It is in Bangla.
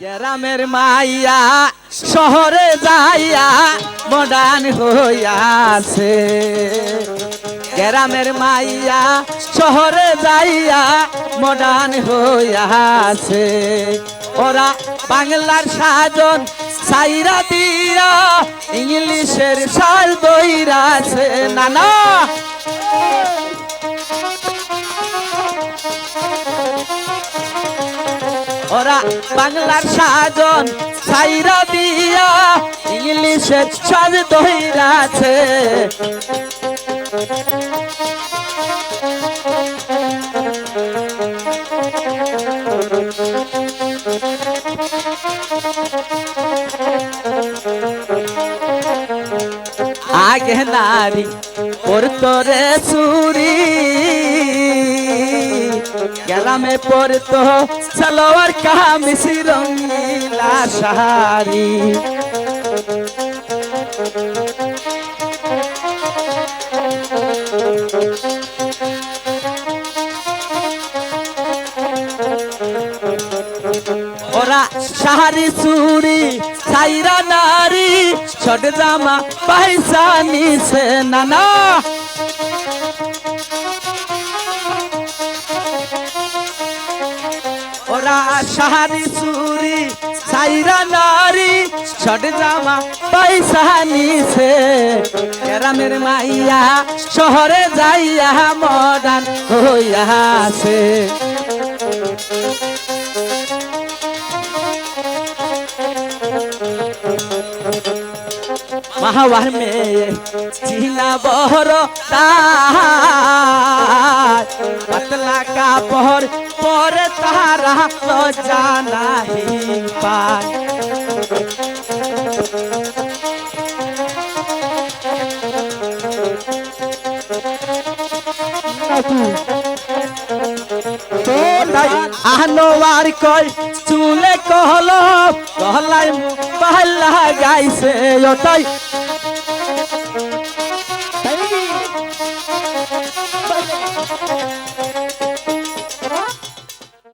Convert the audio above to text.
গ্রামের মাইয়া শহরে যাইয়া মডার্ন হইয়াছে। গ্রামের মাইয়া শহরে যাইয়া মডার্ন হইয়াছে। ওরা বাংলার সাজন সাইরা দিয়া ইংলিশের সাজ দইরাছে। নানা ওরা বাংলার সাজন সাইরা দিয়া ইংলিশের সাজ দইরাছে। আগে নারী পড়তো রে চুরি, গ্রামে পড়তো সালোয়ার কামিজ রঙিলা শাড়ি। ওরা শাড়ি চুরি ছাইরা নারী ছোট জামা পয়সা নিছে। নানা ওরা শাড়ি চুরি ছাইরা নারী ছোট জামা পয়সা নিছে। গ্রামের মাইয়া শহরে যাইয়া মডার্ন হইয়াছে। মাহওয়ার মেয়ে চিনা বহর তার পাতলা কাপড় পরে তারা লজ্জা নাহি পায়। আনোয়ার কই চুলে কহল কহলাই পাল্লা গাইছে ওটাই